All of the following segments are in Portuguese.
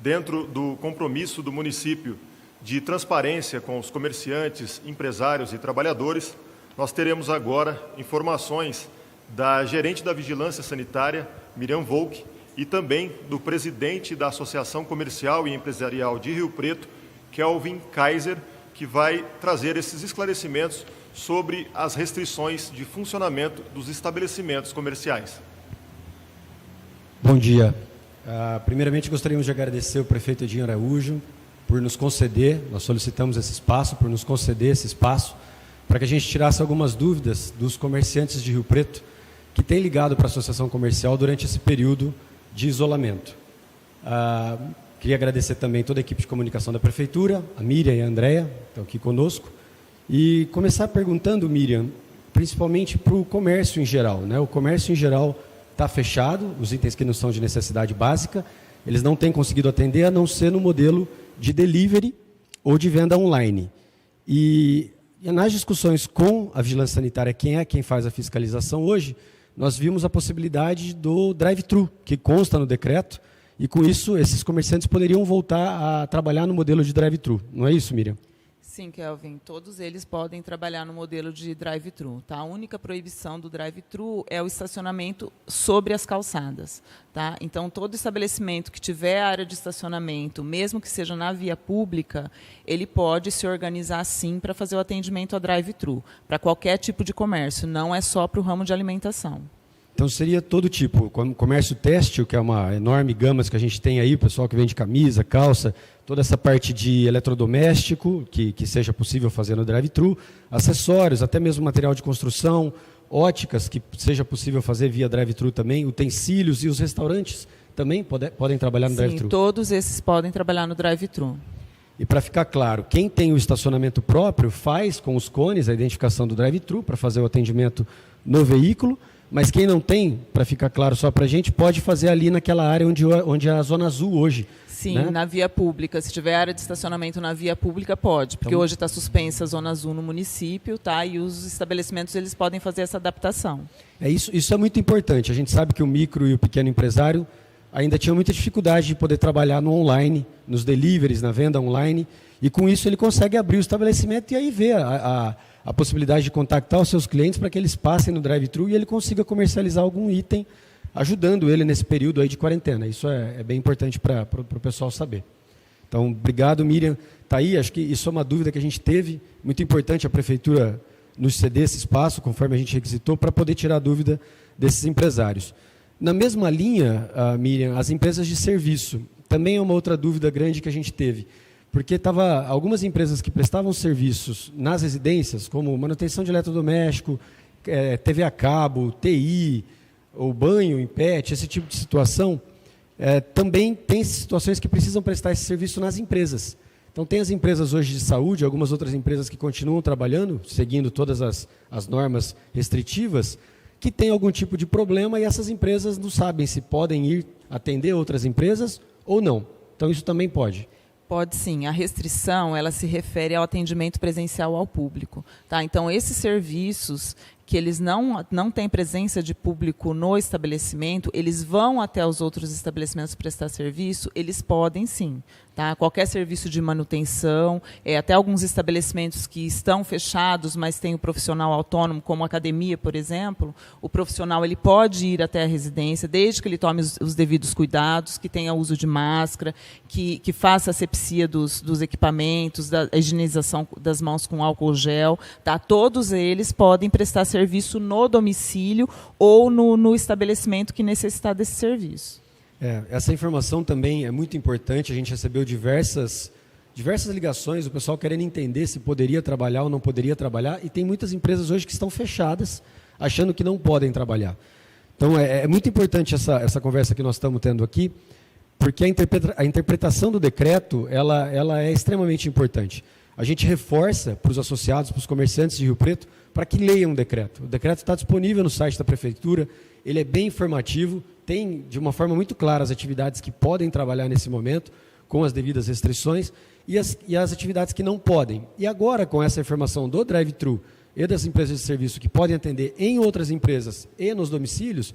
dentro do compromisso do município de transparência com os comerciantes, empresários e trabalhadores, nós teremos agora informações da gerente da Vigilância Sanitária, Miriam Volk, e também do presidente da Associação Comercial e Empresarial de Rio Preto, Kelvin Kaiser, que vai trazer esses esclarecimentos sobre as restrições de funcionamento dos estabelecimentos comerciais. Bom dia. Primeiramente, gostaríamos de agradecer ao prefeito Edinho Araújo por nos conceder, nós solicitamos esse espaço, por nos conceder esse espaço, para que a gente tirasse algumas dúvidas dos comerciantes de Rio Preto que têm ligado para a Associação Comercial durante esse período de isolamento. Queria agradecer também toda a equipe de comunicação da Prefeitura, a Miriam e a Andréia, que estão aqui conosco, e começar perguntando, Miriam, principalmente para o comércio em geral, né? O comércio em geral está fechado, os itens que não são de necessidade básica, eles não têm conseguido atender, a não ser no modelo de delivery ou de venda online. E nas discussões com a Vigilância Sanitária, quem faz a fiscalização hoje, nós vimos a possibilidade do drive-thru, que consta no decreto, e com isso esses comerciantes poderiam voltar a trabalhar no modelo de drive-thru. Não é isso, Miriam? Sim, Kelvin, todos eles podem trabalhar no modelo de drive-thru. Tá? A única proibição do drive-thru é o estacionamento sobre as calçadas. Tá? Então, todo estabelecimento que tiver área de estacionamento, mesmo que seja na via pública, ele pode se organizar, sim, para fazer o atendimento a drive-thru, para qualquer tipo de comércio, não é só para o ramo de alimentação. Então, seria todo tipo, comércio têxtil, que é uma enorme gama que a gente tem aí, o pessoal que vende camisa, calça, toda essa parte de eletrodoméstico, que seja possível fazer no drive-thru, acessórios, até mesmo material de construção, óticas, que seja possível fazer via drive-thru também, utensílios, e os restaurantes também podem trabalhar no drive-thru? Sim, todos esses podem trabalhar no drive-thru. E para ficar claro, quem tem o estacionamento próprio faz com os cones a identificação do drive-thru para fazer o atendimento no veículo, mas quem não tem, para ficar claro só para a gente, pode fazer ali naquela área onde é a zona azul hoje. Sim, né? Na via pública. Se tiver área de estacionamento na via pública, pode, porque hoje está suspensa a zona azul no município, tá? E os estabelecimentos eles podem fazer essa adaptação. Isso é muito importante. A gente sabe que o micro e o pequeno empresário ainda tinham muita dificuldade de poder trabalhar no online, nos deliveries, na venda online, e com isso ele consegue abrir o estabelecimento e aí ver a possibilidade de contactar os seus clientes para que eles passem no drive-thru e ele consiga comercializar algum item, ajudando ele nesse período aí de quarentena. Isso é bem importante para o pessoal saber. Então, obrigado, Miriam. Está aí, acho que isso é uma dúvida que a gente teve, muito importante a Prefeitura nos ceder esse espaço, conforme a gente requisitou, para poder tirar a dúvida desses empresários. Na mesma linha, Miriam, as empresas de serviço, também é uma outra dúvida grande que a gente teve. Porque algumas empresas que prestavam serviços nas residências, como manutenção de eletrodoméstico, TV a cabo, TI, ou banho em pet, esse tipo de situação, também tem situações que precisam prestar esse serviço nas empresas. Então, tem as empresas hoje de saúde, algumas outras empresas que continuam trabalhando, seguindo todas as normas restritivas, que têm algum tipo de problema e essas empresas não sabem se podem ir atender outras empresas ou não. Então, isso também pode. Pode sim. A restrição ela se refere ao atendimento presencial ao público. Tá? Então, esses serviços que eles não têm presença de público no estabelecimento, eles vão até os outros estabelecimentos prestar serviço, eles podem sim. Tá? Qualquer serviço de manutenção, até alguns estabelecimentos que estão fechados, mas tem o profissional autônomo, como a academia, por exemplo, o profissional ele pode ir até a residência, desde que ele tome os devidos cuidados, que tenha uso de máscara, que faça a asepsia dos equipamentos, da higienização das mãos com álcool gel. Tá? Todos eles podem prestar serviço no domicílio ou no estabelecimento que necessitar desse serviço. Essa informação também é muito importante. A gente recebeu diversas ligações, o pessoal querendo entender se poderia trabalhar ou não poderia trabalhar, e tem muitas empresas hoje que estão fechadas, achando que não podem trabalhar. Então, é muito importante essa conversa que nós estamos tendo aqui, porque a interpretação do decreto ela é extremamente importante. A gente reforça para os associados, para os comerciantes de Rio Preto, para que leiam o decreto. O decreto está disponível no site da Prefeitura, ele é bem informativo, tem de uma forma muito clara as atividades que podem trabalhar nesse momento, com as devidas restrições, e as atividades que não podem. E agora, com essa informação do drive-thru e das empresas de serviço que podem atender em outras empresas e nos domicílios,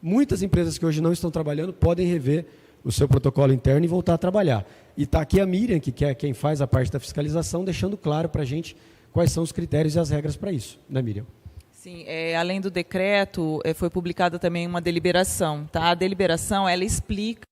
muitas empresas que hoje não estão trabalhando podem rever o seu protocolo interno e voltar a trabalhar. E está aqui a Miriam, que é quem faz a parte da fiscalização, deixando claro para a gente quais são os critérios e as regras para isso, né, Miriam? Sim, além do decreto, foi publicada também uma deliberação. Tá? A deliberação, ela explica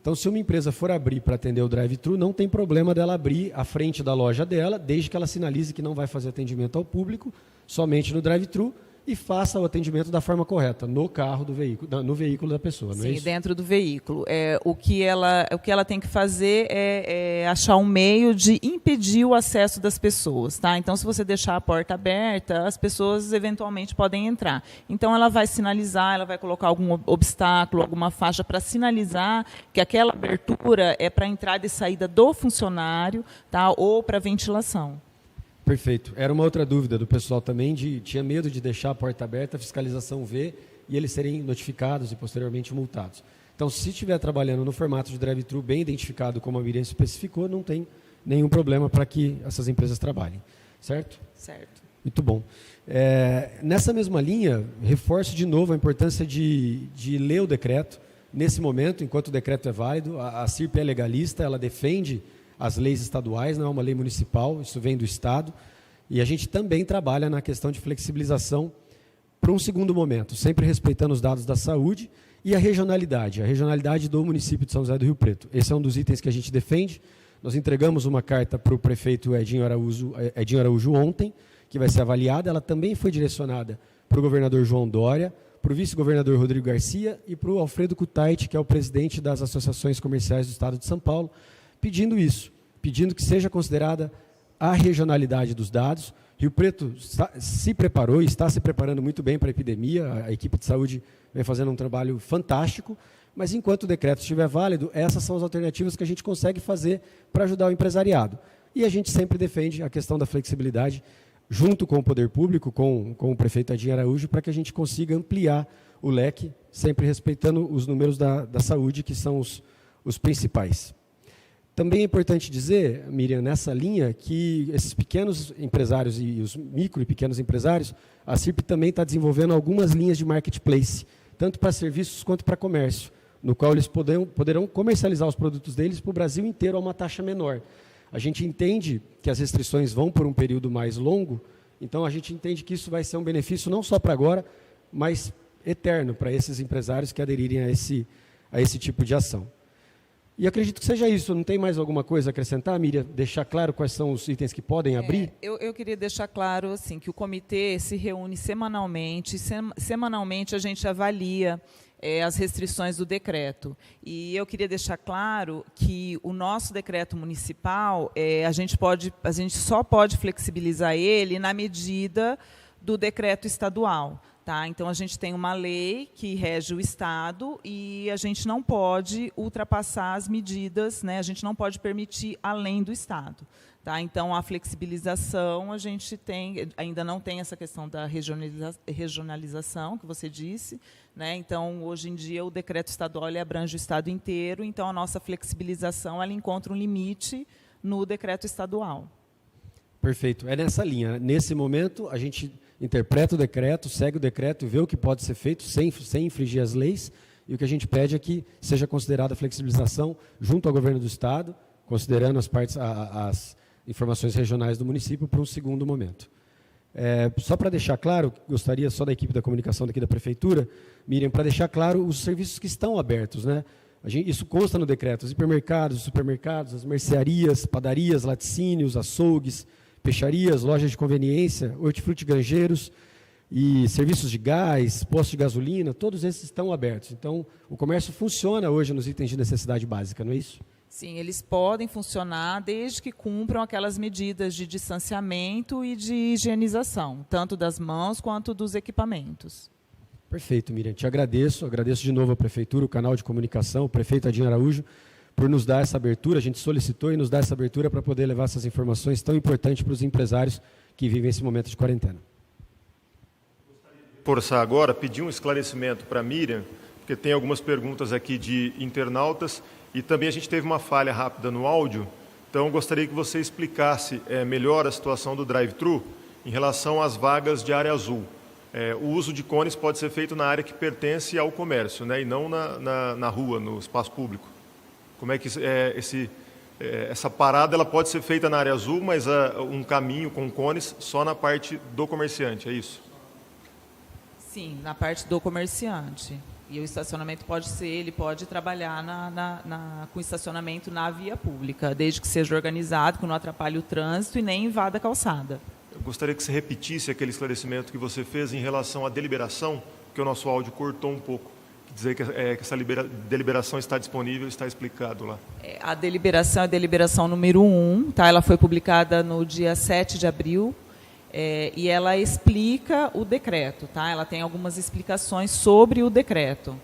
Então, se uma empresa for abrir para atender o drive-thru, não tem problema dela abrir a frente da loja dela, desde que ela sinalize que não vai fazer atendimento ao público, somente no drive-thru, e faça o atendimento da forma correta, no carro do veículo, no veículo da pessoa, não é isso? Sim, dentro do veículo. O que ela tem que fazer é achar um meio de impedir o acesso das pessoas. Tá? Então, se você deixar a porta aberta, as pessoas eventualmente podem entrar. Então, ela vai sinalizar, ela vai colocar algum obstáculo, alguma faixa para sinalizar que aquela abertura é para entrada e saída do funcionário, tá? Ou para ventilação. Perfeito. Era uma outra dúvida do pessoal também, tinha medo de deixar a porta aberta, a fiscalização ver e eles serem notificados e posteriormente multados. Então, se estiver trabalhando no formato de drive-thru bem identificado, como a Miriam especificou, não tem nenhum problema para que essas empresas trabalhem. Certo? Certo. Muito bom. Nessa mesma linha, reforço de novo a importância de ler o decreto. Nesse momento, enquanto o decreto é válido, a CIRP é legalista, ela defende as leis estaduais, não é uma lei municipal, isso vem do Estado, e a gente também trabalha na questão de flexibilização para um segundo momento, sempre respeitando os dados da saúde e a regionalidade do município de São José do Rio Preto. Esse é um dos itens que a gente defende. Nós entregamos uma carta para o prefeito Edinho Araújo ontem, que vai ser avaliada, ela também foi direcionada para o governador João Dória, para o vice-governador Rodrigo Garcia e para o Alfredo Kutait, que é o presidente das associações comerciais do Estado de São Paulo, pedindo isso, pedindo que seja considerada a regionalidade dos dados. Rio Preto se preparou e está se preparando muito bem para a epidemia, a equipe de saúde vem fazendo um trabalho fantástico, mas enquanto o decreto estiver válido, essas são as alternativas que a gente consegue fazer para ajudar o empresariado. E a gente sempre defende a questão da flexibilidade, junto com o poder público, com o prefeito Edinho Araújo, para que a gente consiga ampliar o leque, sempre respeitando os números da saúde, que são os principais. Também é importante dizer, Miriam, nessa linha, que esses pequenos empresários e os micro e pequenos empresários, a CIRP também está desenvolvendo algumas linhas de marketplace, tanto para serviços quanto para comércio, no qual eles poderão comercializar os produtos deles para o Brasil inteiro a uma taxa menor. A gente entende que as restrições vão por um período mais longo, então a gente entende que isso vai ser um benefício não só para agora, mas eterno para esses empresários que aderirem a esse tipo de ação. E acredito que seja isso. Não tem mais alguma coisa a acrescentar, Miriam? Deixar claro quais são os itens que podem abrir? Eu queria deixar claro assim, que o comitê se reúne semanalmente. Semanalmente a gente avalia as restrições do decreto. E eu queria deixar claro que o nosso decreto municipal, a gente só pode flexibilizar ele na medida do decreto estadual. Tá? Então, a gente tem uma lei que rege o Estado e a gente não pode ultrapassar as medidas, né? A gente não pode permitir além do Estado. Tá? Então, a flexibilização, a gente ainda não tem essa questão da regionalização, que você disse. Né? Então, hoje em dia, o decreto estadual ele abrange o Estado inteiro, então a nossa flexibilização ela encontra um limite no decreto estadual. Perfeito. É nessa linha. Nesse momento, a gente interpreta o decreto, segue o decreto e vê o que pode ser feito sem infringir as leis. E o que a gente pede é que seja considerada a flexibilização junto ao governo do Estado, considerando as informações regionais do município para um segundo momento. Só para deixar claro, gostaria só da equipe da comunicação daqui da Prefeitura, Miriam, para deixar claro os serviços que estão abertos, né? Isso consta no decreto, os hipermercados, os supermercados, as mercearias, padarias, laticínios, açougues, peixarias, lojas de conveniência, hortifruti granjeiros e serviços de gás, postos de gasolina, todos esses estão abertos. Então, o comércio funciona hoje nos itens de necessidade básica, não é isso? Sim, eles podem funcionar desde que cumpram aquelas medidas de distanciamento e de higienização, tanto das mãos quanto dos equipamentos. Perfeito, Miriam. Te agradeço de novo à Prefeitura, o canal de comunicação, o prefeito Edinho Araújo, por nos dar essa abertura. A gente solicitou e nos dá essa abertura para poder levar essas informações tão importantes para os empresários que vivem esse momento de quarentena. Gostaria de forçar agora, pedir um esclarecimento para a Miriam, porque tem algumas perguntas aqui de internautas e também a gente teve uma falha rápida no áudio Então, gostaria que você explicasse melhor a situação do drive-thru em relação às vagas de área azul. O uso de cones pode ser feito na área que pertence ao comércio, né, e não na rua, no espaço público. Como é que essa parada ela pode ser feita na área azul, mas um caminho com cones só na parte do comerciante, é isso? Sim, na parte do comerciante. E o estacionamento ele pode trabalhar com estacionamento na via pública, desde que seja organizado, que não atrapalhe o trânsito e nem invada a calçada. Eu gostaria que você repetisse aquele esclarecimento que você fez em relação à deliberação, porque o nosso áudio cortou um pouco. Dizer que essa deliberação está disponível, está explicado lá. A deliberação é a deliberação número 1, tá? Ela foi publicada no dia 7 de abril, e ela explica o decreto, tá? Ela tem algumas explicações sobre o decreto.